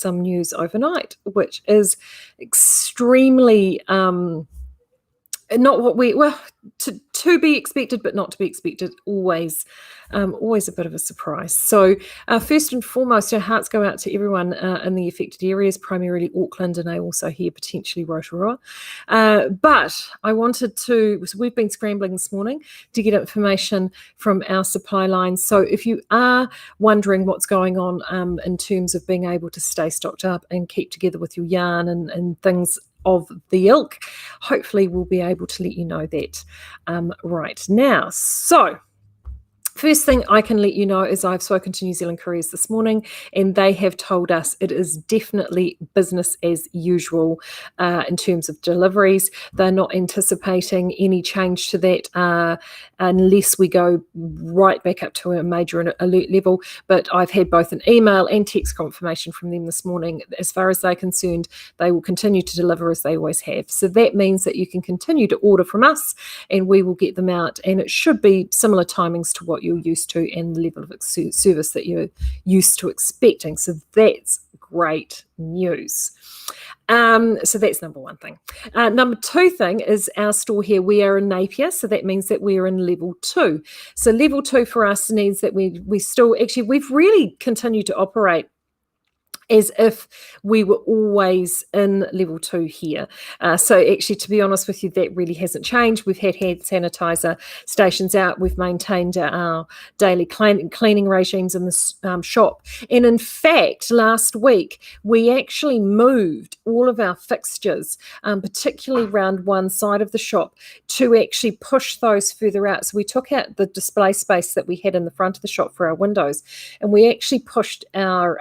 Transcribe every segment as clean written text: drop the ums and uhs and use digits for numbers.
some news overnight, which is extremely not what we to be expected, but not to be expected. Always a bit of a surprise. So first and foremost, our hearts go out to everyone in the affected areas, primarily Auckland, and I also hear potentially Rotorua. But I wanted to, so we've been scrambling this morning to get information from our supply lines. So if you are wondering what's going on in terms of being able to stay stocked up and keep together with your yarn and things of the ilk, hopefully we'll be able to let you know that right now. So first thing I can let you know is I've spoken to New Zealand Couriers this morning, and they have told us it is definitely business as usual in terms of deliveries. They're not anticipating any change to that unless we go right back up to a major alert level. But I've had both an email and text confirmation from them this morning. As far as they're concerned, they will continue to deliver as they always have. So that means that you can continue to order from us and we will get them out. And it should be similar timings to what you're used to and the level of service that you're used to expecting. So that's great news. So that's number one thing. Number two thing is our store here. We are in Napier, so that means that we're in level 2. So level 2 for us means that we still actually, we've really continued to operate as if we were always in level 2 here. So actually, to be honest with you, that really hasn't changed. We've had hand sanitizer stations out. We've maintained our daily cleaning regimes in the shop. And in fact, last week, we actually moved all of our fixtures, particularly around one side of the shop, to actually push those further out. So we took out the display space that we had in the front of the shop for our windows, and we actually pushed our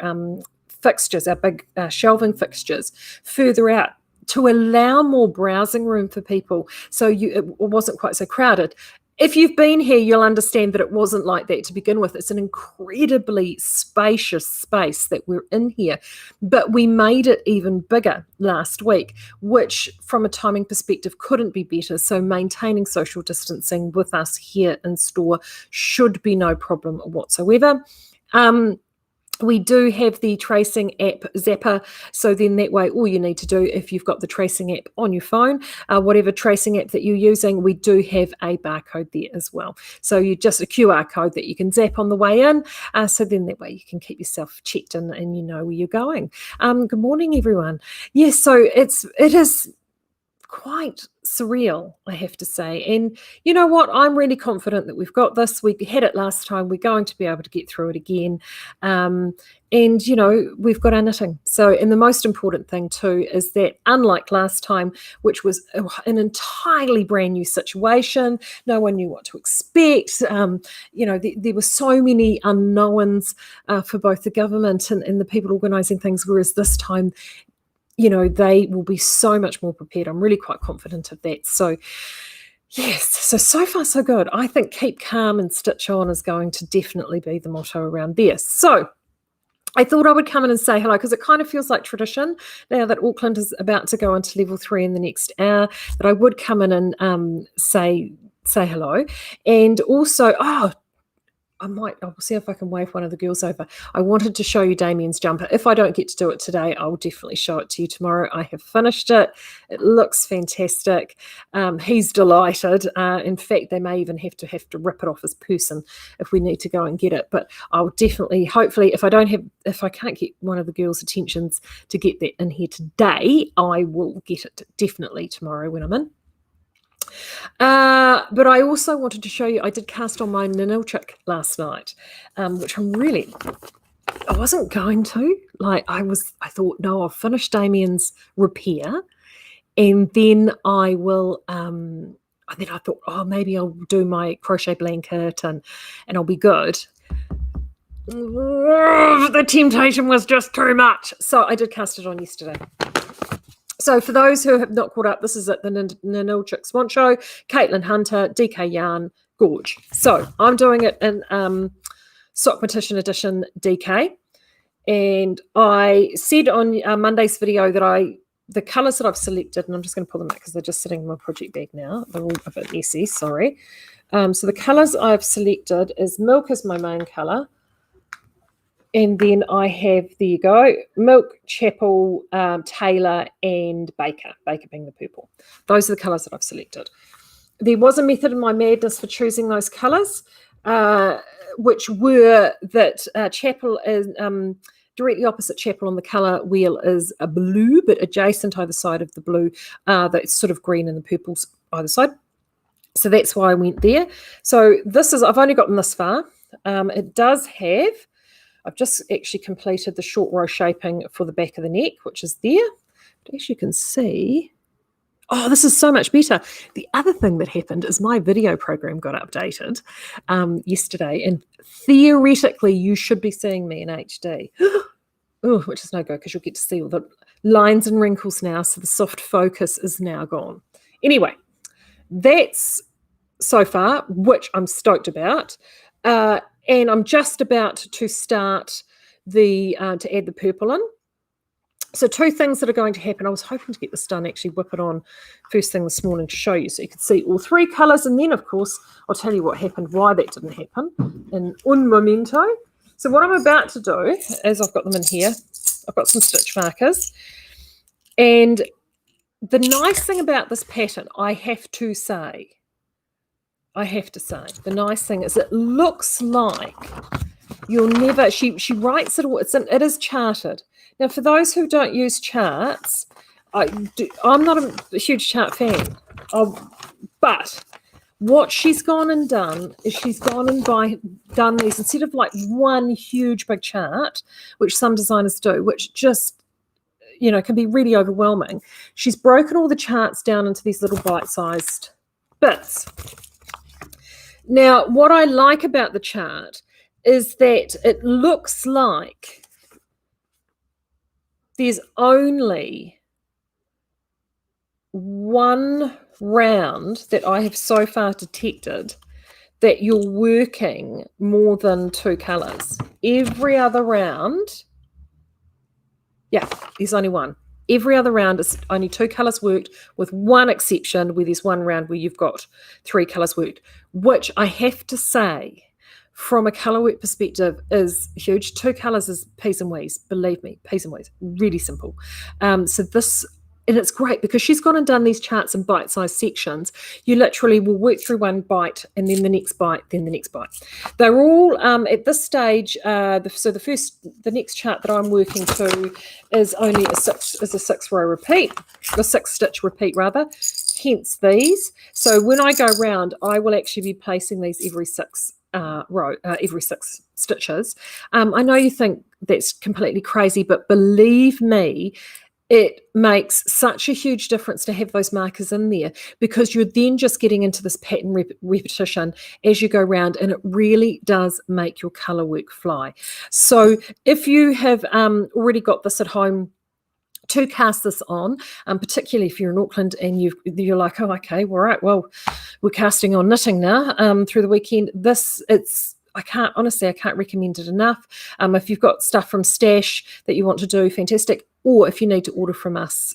fixtures, our big shelving fixtures, further out to allow more browsing room for people. So it wasn't quite so crowded. If you've been here, you'll understand that it wasn't like that to begin with. It's an incredibly spacious space that we're in here, but we made it even bigger last week, which from a timing perspective couldn't be better. So maintaining social distancing with us here in store should be no problem whatsoever. We do have the tracing app Zapper, so then that way all you need to do, if you've got the tracing app on your phone, whatever tracing app that you're using, we do have a barcode there as well. So you just a QR code that you can zap on the way in, so then that way you can keep yourself checked in and you know where you're going. Good morning, everyone. Yes, so it is quite surreal, I have to say. And you know what? I'm really confident that we've got this. We had it last time. We're going to be able to get through it again. And, you know, we've got our knitting. So, and the most important thing too is that unlike last time, which was an entirely brand new situation, no one knew what to expect. You know, there were so many unknowns for both the government and the people organising things, whereas this time, you know, they will be so much more prepared. I'm really quite confident of that. So, yes, so far so good. I think keep calm and stitch on is going to definitely be the motto around there. So, I thought I would come in and say hello because it kind of feels like tradition now that Auckland is about to go into level 3 in the next hour, that I would come in and say hello. And also, I'll see if I can wave one of the girls over. I wanted to show you Damien's jumper. If I don't get to do it today, I'll definitely show it to you tomorrow. I have finished it. It looks fantastic. He's delighted. In fact, they may even have to rip it off his person if we need to go and get it. But I'll definitely, hopefully, if I can't get one of the girls' attentions to get that in here today, I will get it definitely tomorrow when I'm in. But I also wanted to show you, I did cast on my Ninilchik last night, which I wasn't going to. I thought, no, I'll finish Damien's repair and then I will, and then I thought, oh, maybe I'll do my crochet blanket and I'll be good. The temptation was just too much. So I did cast it on yesterday. So for those who have not caught up, this is at the Ninilchik Swan Show, Caitlin Hunter, DK Yarn, Gorge. So I'm doing it in Sock Petition Edition DK. And I said on Monday's video that the colours that I've selected, and I'm just going to pull them out because they're just sitting in my project bag now. They're all a bit messy, sorry. So the colours I've selected is milk is my main colour. And then I have, there you go, Milk, Chapel, Taylor, and Baker. Baker being the purple. Those are the colours that I've selected. There was a method in my madness for choosing those colours, which were that Chapel is directly opposite Chapel on the colour wheel is a blue, but adjacent either side of the blue, that's sort of green and the purples either side. So that's why I went there. So this is, I've only gotten this far. It does have, I've just actually completed the short row shaping for the back of the neck, which is there. But as you can see, oh, this is so much better. The other thing that happened is my video program got updated yesterday, and theoretically you should be seeing me in HD. Oh, which is no good because you'll get to see all the lines and wrinkles now, so the soft focus is now gone. Anyway, that's so far, which I'm stoked about. And I'm just about to start the to add the purple in. So two things that are going to happen. I was hoping to get this done, actually whip it on first thing this morning to show you so you could see all three colours. And then, of course, I'll tell you what happened, why that didn't happen in un momento. So what I'm about to do is I've got them in here. I've got some stitch markers. And the nice thing about this pattern, I have to say, the nice thing is it looks like you'll never, she writes it all, it is charted. Now, for those who don't use charts, I'm not a huge chart fan, but what she's gone and done is she's gone and done these, instead of like one huge big chart, which some designers do, which just, you know, can be really overwhelming. She's broken all the charts down into these little bite-sized bits. Now, what I like about the chart is that it looks like there's only one round that I have so far detected that you're working more than two colours. Every other round, yeah, there's only one. Every other round is only two colours worked, with one exception where there's one round where you've got three colours worked, which I have to say, from a colourwork perspective, is huge. Two colours is peas and wees, believe me, peas and wees, really simple. So this, and it's great because she's gone and done these charts in bite-sized sections. You literally will work through one bite and then the next bite, then the next bite. They're all at this stage. The next chart that I'm working to is only a six row repeat, a six stitch repeat rather. Hence these. So when I go round, I will actually be placing these every six stitches. I know you think that's completely crazy, but believe me, it makes such a huge difference to have those markers in there, because you're then just getting into this pattern repetition as you go round, and it really does make your colour work fly. So if you have already got this at home to cast this on, particularly if you're in Auckland and you're like, oh, okay, all right, well, we're casting on knitting now through the weekend. I can't recommend it enough. If you've got stuff from Stash that you want to do, fantastic. Or if you need to order from us,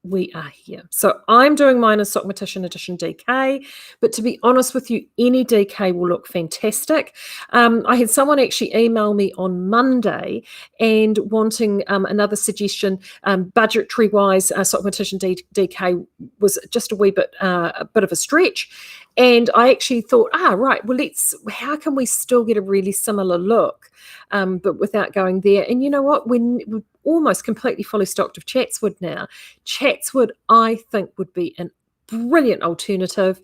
we are here. So I'm doing mine in Sockmatician Edition DK, but to be honest with you, any DK will look fantastic. I had someone actually email me on Monday and wanting another suggestion. Budgetary-wise, Sockmatician DK was just a bit of a stretch. And I actually thought, right, well, how can we still get a really similar look, but without going there? And you know what? We're almost completely fully stocked of Chatswood now. Chatswood, I think, would be an brilliant alternative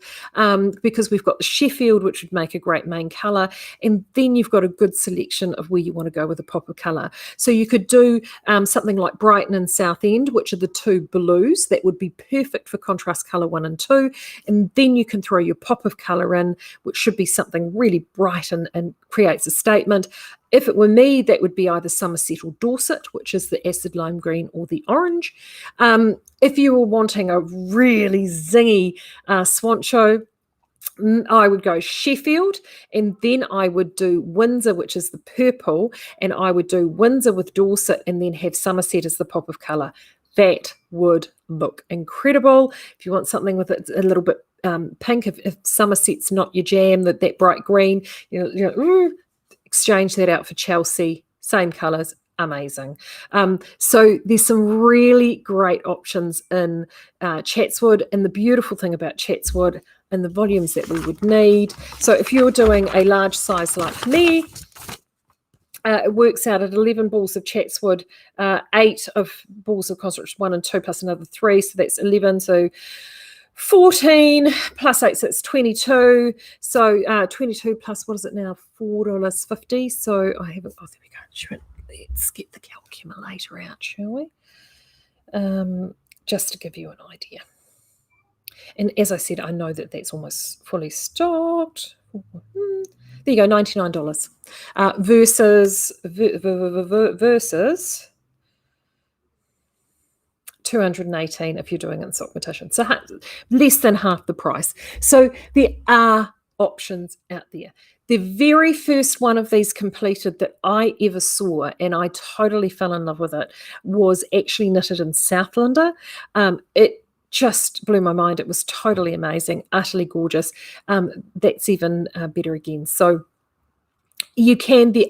because we've got the Sheffield, which would make a great main colour, and then you've got a good selection of where you want to go with a pop of colour. So you could do something like Brighton and Southend, which are the two blues. That would be perfect for contrast colour 1 and 2, and then you can throw your pop of colour in, which should be something really bright and creates a statement. If it were me, that would be either Somerset or Dorset, which is the acid lime green or the orange. If you were wanting a really zingy swancho, I would go Sheffield, and then I would do Windsor, which is the purple, and I would do Windsor with Dorset and then have Somerset as the pop of colour. That would look incredible. If you want something with a little bit pink, if Somerset's not your jam, that bright green, exchange that out for Chelsea, same colours, amazing. So there's some really great options in Chatswood, and the beautiful thing about Chatswood and the volumes that we would need. So if you're doing a large size like me, it works out at 11 balls of Chatswood, 8 of balls of construction 1 and 2 plus another 3, so that's 11. So 14 plus 8, so it's 22. So 22 plus, what is it now? $4.50. So I haven't, oh, there we go. Let's get the calculator out, shall we? Just to give you an idea. And as I said, I know that that's almost fully stocked. There you go, $99 versus $218 if you're doing it in Sock Mortician. So less than half the price. So there are options out there. The very first one of these completed that I ever saw, and I totally fell in love with it, was actually knitted in Southlander. It just blew my mind. It was totally amazing, utterly gorgeous. That's even better again. So there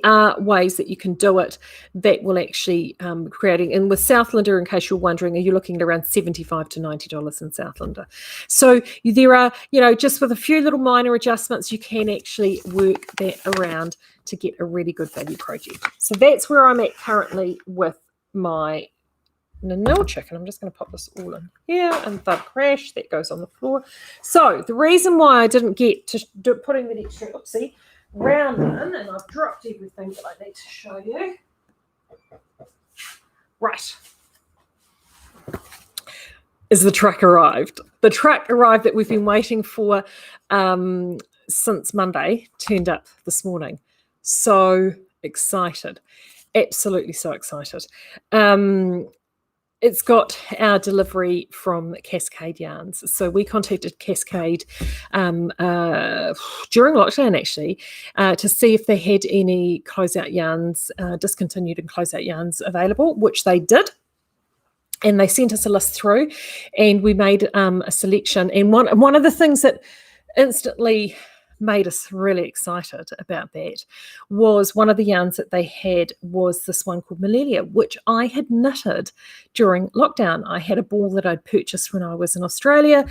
are ways that you can do it that will actually creating, and with Southlander, in case you're wondering, are you looking at around $75 to $90 in Southlander? So there are, just with a few little minor adjustments, you can actually work that around to get a really good value project. So that's where I'm at currently with my Nil chicken. I'm just going to pop this all in here, and thud crash, that goes on the floor. So the reason why I didn't get to putting that extra round in, and I've dropped everything that I need to show you. Right. Is the truck arrived. The truck arrived that we've been waiting for since Monday, turned up this morning. So excited. Absolutely so excited. It's got our delivery from Cascade Yarns. So we contacted Cascade during lockdown, actually, to see if they had any closeout yarns, discontinued and closeout yarns available, which they did. And they sent us a list through, and we made a selection. And one of the things that instantly made us really excited about that was one of the yarns that they had was this one called Malelia, which I had knitted during lockdown. I had a ball that I'd purchased when I was in Australia,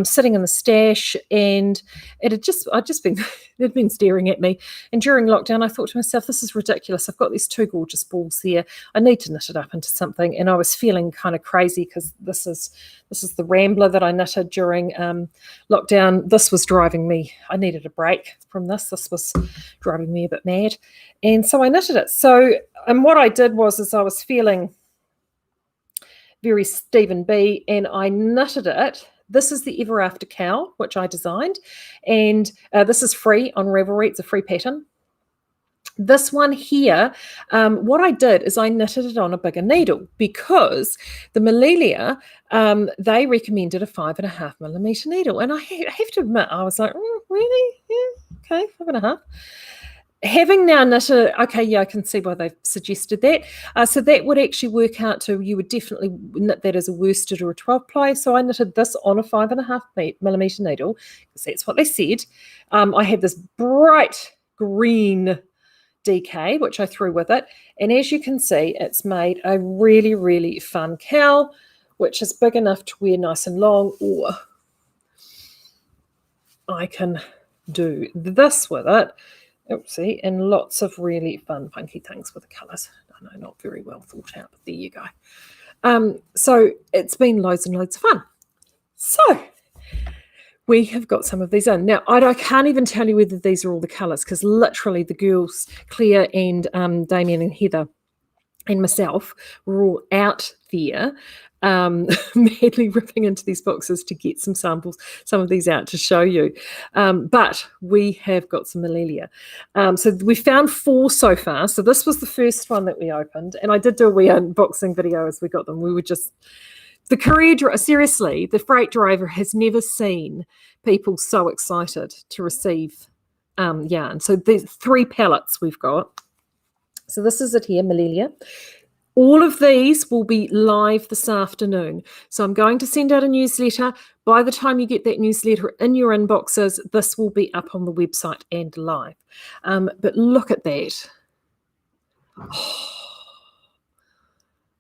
sitting in the stash, and it had been staring at me. And during lockdown, I thought to myself, this is ridiculous. I've got these 2 gorgeous balls there. I need to knit it up into something. And I was feeling kind of crazy because this is the Rambler that I knitted during lockdown. This was driving me. I needed a break from this. This was driving me a bit mad. And so I knitted it. And what I did was I was feeling very Stephen B, and I knitted it. This is the Ever After cowl, which I designed. And this is free on Ravelry. It's a free pattern. This one here, what I did is I knitted it on a bigger needle because the Malelia, they recommended a 5.5mm needle. And I have to admit, I was like, really? Yeah, okay, 5.5. Having now knitted, okay, yeah, I can see why they've suggested that. So that would actually work out to, you would definitely knit that as a worsted or a 12 ply. So I knitted this on a 5.5mm needle because that's what they said. I had this bright green DK, which I threw with it. And as you can see, it's made a really, really fun cowl, which is big enough to wear nice and long, or I can do this with it. Oopsie, and lots of really fun, funky things with the colours. I know, not very well thought out, but there you go. So it's been loads and loads of fun. So we have got some of these in. Now, I can't even tell you whether these are all the colours because literally the girls, Claire and Damien and Heather and myself, were all out there madly ripping into these boxes to get some samples, some of these out to show you. But we have got some Malelia. So we found 4 so far. So this was the first one that we opened. And I did do a wee unboxing video as we got them. We were just... The courier, seriously, the freight driver has never seen people so excited to receive yarn. So there's 3 pallets we've got. So this is it here, Malelia. All of these will be live this afternoon. So I'm going to send out a newsletter. By the time you get that newsletter in your inboxes, this will be up on the website and live. But look at that.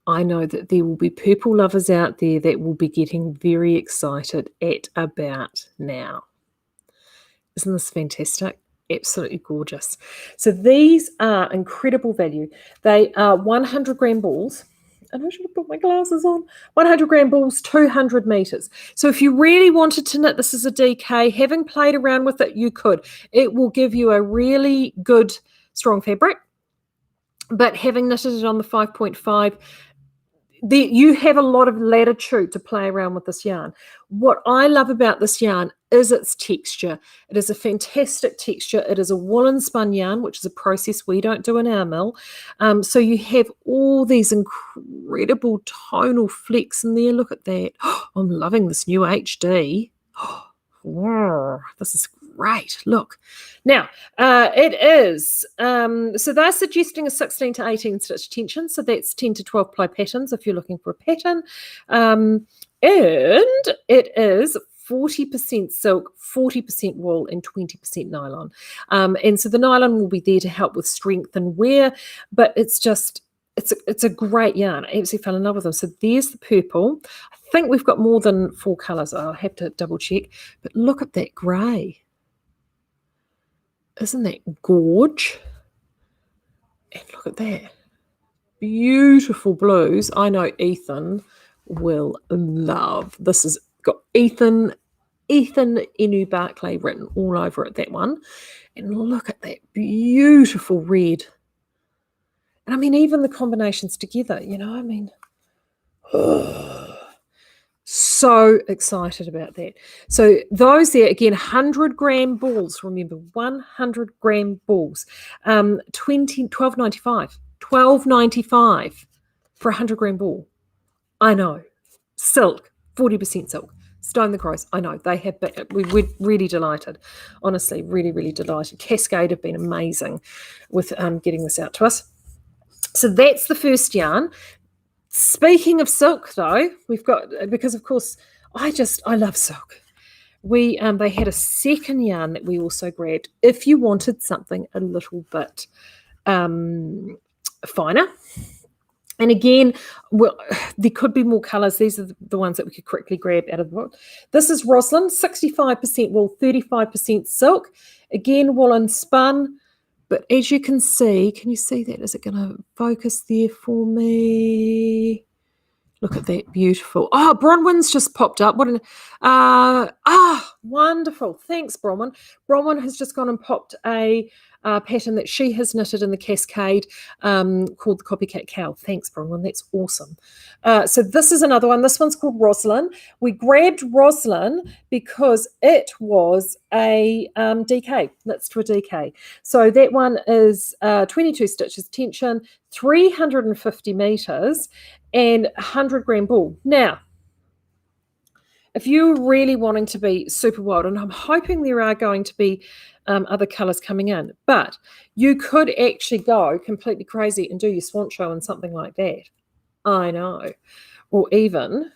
I know that there will be purple lovers out there that will be getting very excited at about now. Isn't this fantastic? Absolutely gorgeous. So these are incredible value. They are 100-gram balls. And I should have put my glasses on. 100-gram balls, 200 meters. So if you really wanted to knit this as a DK, having played around with it, you could. It will give you a really good, strong fabric. But having knitted it on the 5.5, you have a lot of latitude to play around with this yarn. What I love about this yarn is its texture. It is a fantastic texture. It is a woolen spun yarn, which is a process we don't do in our mill. So you have all these incredible tonal flecks in there. Look at that. Oh, I'm loving this new HD. Oh, wow, this is great. Look. Now, it is, so they're suggesting a 16 to 18 stitch tension. So that's 10 to 12 ply patterns if you're looking for a pattern. And it is 40% silk, 40% wool, and 20% nylon. And so the nylon will be there to help with strength and wear, but it's just, it's a great yarn. I absolutely fell in love with them. So there's the purple. I think we've got more than 4 colours. I'll have to double check. But look at that grey. Isn't that gorge? And look at that. Beautiful blues. I know Ethan will love. This has got Ethan Inu Barclay written all over it, that one. And look at that beautiful red. And I mean, even the combinations together, you know, I mean, so excited about that. So those there, again, 100-gram balls. Remember, 100-gram balls. $12.95. $12.95 for a 100-gram ball. I know. Silk, 40% silk. Stone the Crows. I know. They have been, we're really delighted. Honestly, really, really delighted. Cascade have been amazing with getting this out to us. So that's the first yarn. Speaking of silk, though, we've got, because of course, I love silk. They had a second yarn that we also grabbed if you wanted something a little bit finer. And again, well, there could be more colours. These are the ones that we could quickly grab out of the book. This is Roslyn, 65% wool, 35% silk. Again, woolen spun. But as you can see you see that? Is it going to focus there for me? Look at that, beautiful. Oh, Bronwyn's just popped up. What an wonderful. Thanks, Bronwyn. Bronwyn has just gone and popped a pattern that she has knitted in the Cascade called the Copycat Cow. Thanks, Bronwyn. That's awesome. So this is another one. This one's called Roslyn. We grabbed Roslyn because it was a DK. That's to a DK. So that one is 22 stitches tension, 350 meters, and 100-gram ball. Now, if you're really wanting to be super wild, and I'm hoping there are going to be other colours coming in, but you could actually go completely crazy and do your swan show and something like that. I know. Or even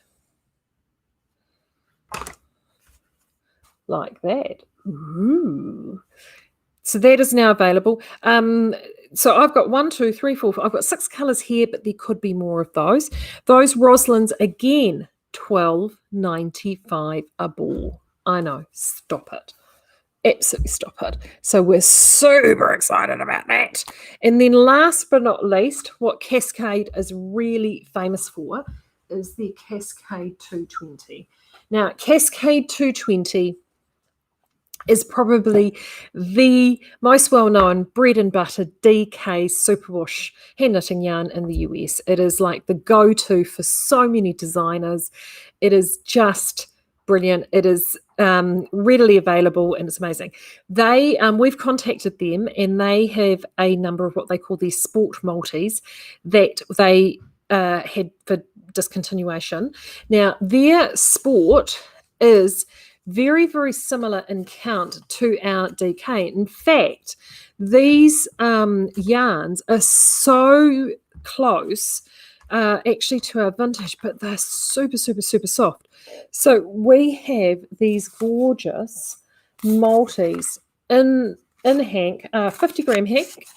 like that. Ooh. So that is now available. So I've got 1, 2, 3, 4, 5. I've got 6 colours here, but there could be more of those. Those Roslyns, again, $12.95 a ball. I know. Stop it. Absolutely stop it. So we're super excited about that. And then last but not least, what Cascade is really famous for is the Cascade 220. Now, Cascade 220 is probably the most well-known bread and butter DK superwash hand knitting yarn in the US. It is like the go-to for so many designers. It is just brilliant. It is readily available and it's amazing. We've contacted them and they have a number of what they call these sport multis that they had for discontinuation. Now, their sport is very, very similar in count to our DK. In fact, these yarns are so close actually to our vintage, but they're super, super, super soft. So we have these gorgeous multis in Hank, 50-gram Hank.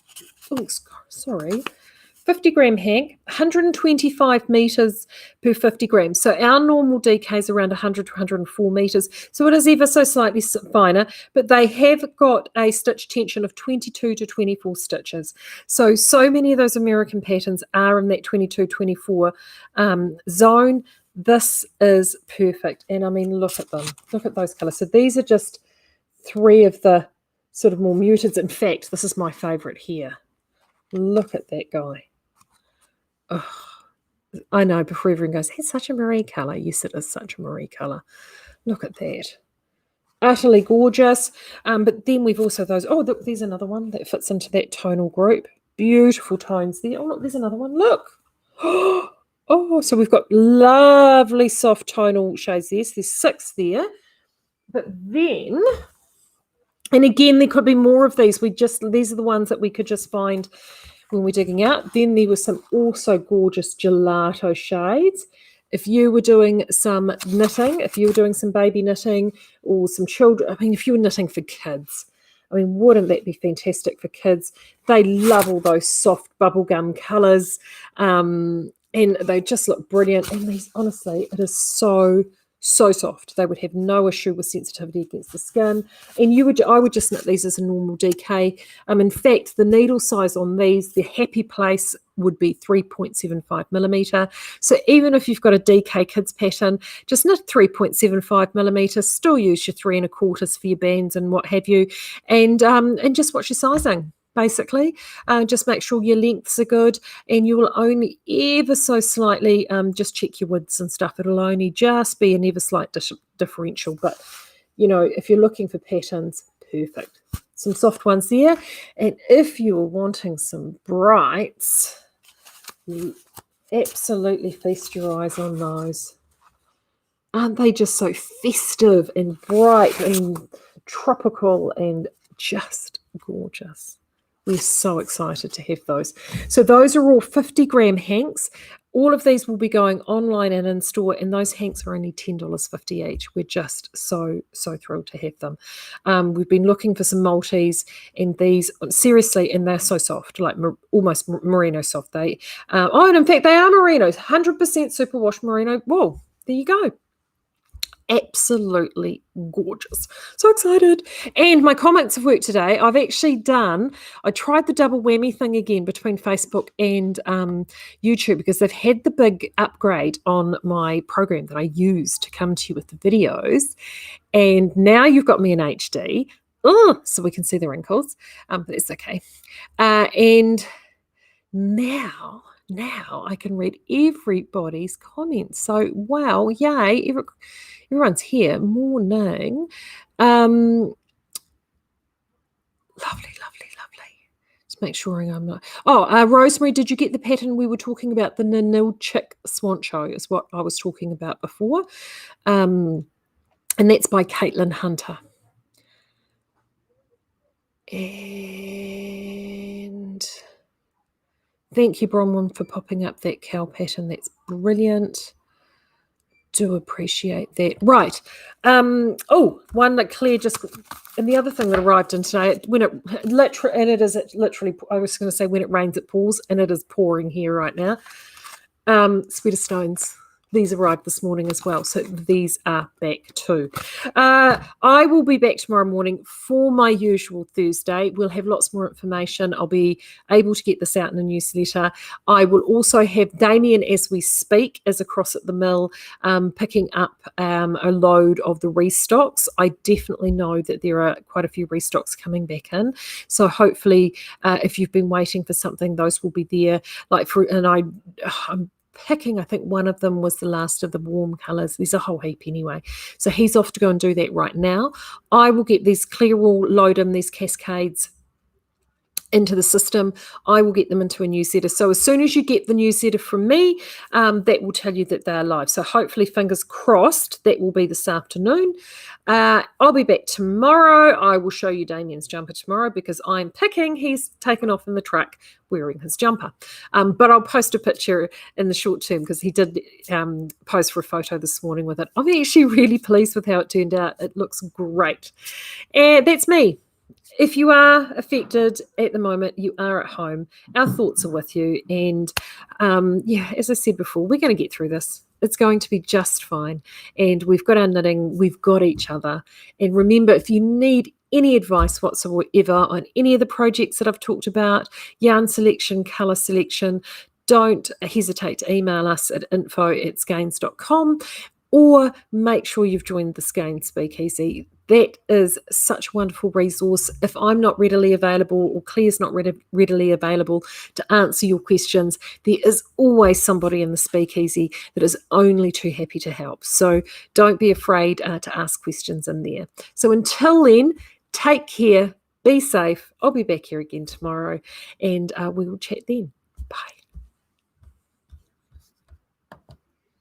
Oh, sorry. 50-gram hank, 125 meters per 50 grams. So our normal DK is around 100 to 104 meters. So it is ever so slightly finer, but they have got a stitch tension of 22 to 24 stitches. So many of those American patterns are in that 22, 24 zone. This is perfect. And I mean, look at them. Look at those colors. So these are just 3 of the sort of more muted. In fact, this is my favorite here. Look at that guy. Oh, I know, before everyone goes, it's such a marie color. Yes, it is such a marie color. Look at that. Utterly gorgeous. But then we've also those, there's another one that fits into that tonal group. Beautiful tones there. Oh, look, there's another one. Look. Oh, so we've got lovely soft tonal shades there. So there's 6 there. But then, and again, there could be more of these. These are the ones that we could just find when we're digging out. Then there was some also gorgeous gelato shades. If you were doing some knitting, if you were doing some baby knitting or some children, I mean, if you were knitting for kids, I mean, wouldn't that be fantastic for kids? They love all those soft bubblegum colours, and they just look brilliant. And these, honestly, it is so soft. They would have no issue with sensitivity against the skin. And I would just knit these as a normal DK. In fact, the needle size on these, the happy place would be 3.75 millimeter. So even if you've got a DK kids pattern, just knit 3.75 millimeter, still use your 3 1/4 for your bands and what have you, and just watch your sizing. Basically, just make sure your lengths are good, and you will only ever so slightly just check your widths and stuff. It'll only just be an ever slight differential, but you know, if you're looking for patterns, perfect. Some soft ones there, and if you were wanting some brights, you absolutely feast your eyes on those. Aren't they just so festive and bright and tropical and just gorgeous? We're so excited to have those. So those are all 50-gram hanks. All of these will be going online and in store, and those hanks are only $10.50 each. We're just so thrilled to have them. We've been looking for some multis, and these, seriously, and they're so soft, like almost merino soft. And in fact, they are merinos, 100% superwash merino wool. There you go. Absolutely gorgeous. So excited. And my comments have worked today. I tried the double whammy thing again between Facebook and YouTube, because they've had the big upgrade on my program that I use to come to you with the videos. And now you've got me in HD. So we can see the wrinkles, but it's okay. And now I can read everybody's comments. So, wow, yay. Everyone's here. Morning. Lovely. Just make sure I'm not. Rosemary, did you get the pattern we were talking about? The Nanil Chick Swancho is what I was talking about before. And that's by Caitlin Hunter. And thank you, Bronwyn, for popping up that cow pattern. That's brilliant. Do appreciate that. Right. One that Claire just, and the other thing that arrived in today, when it literally, I was going to say when it rains it pours, and it is pouring here right now. Sweater stones. These arrived this morning as well, so these are back too. I will be back tomorrow morning for my usual Thursday. We'll have lots more information. I'll be able to get this out in a newsletter. I will also have Damien, as we speak, is across at the mill picking up a load of the restocks. I definitely know that there are quite a few restocks coming back in. So hopefully, if you've been waiting for something, those will be there. I'm picking, I think one of them was the last of the warm colours. There's a whole heap anyway. So he's off to go and do that right now. I will get these clear wool, load in these cascades into the system. I will get them into a newsletter. So as soon as you get the newsletter from me, that will tell you that they're live. So hopefully, fingers crossed, that will be this afternoon. I'll be back tomorrow. I will show you Damien's jumper tomorrow, because I'm picking. He's taken off in the truck wearing his jumper. But I'll post a picture in the short term, because he did pose for a photo this morning with it. I'm actually really pleased with how it turned out. It looks great. And that's me. if you are affected at the moment, you are at home. Our thoughts are with you. And yeah, as I said before, we're going to get through this. It's going to be just fine. And we've got our knitting, we've got each other. And remember, if you need any advice whatsoever on any of the projects that I've talked about, yarn selection, colour selection, don't hesitate to email us at info@skeinz.com, or make sure you've joined the Skeinz Speakeasy. That is such a wonderful resource. If I'm not readily available or Claire's not readily available to answer your questions, there is always somebody in the Speakeasy that is only too happy to help. So don't be afraid to ask questions in there. So until then, take care, be safe. I'll be back here again tomorrow, and we will chat then.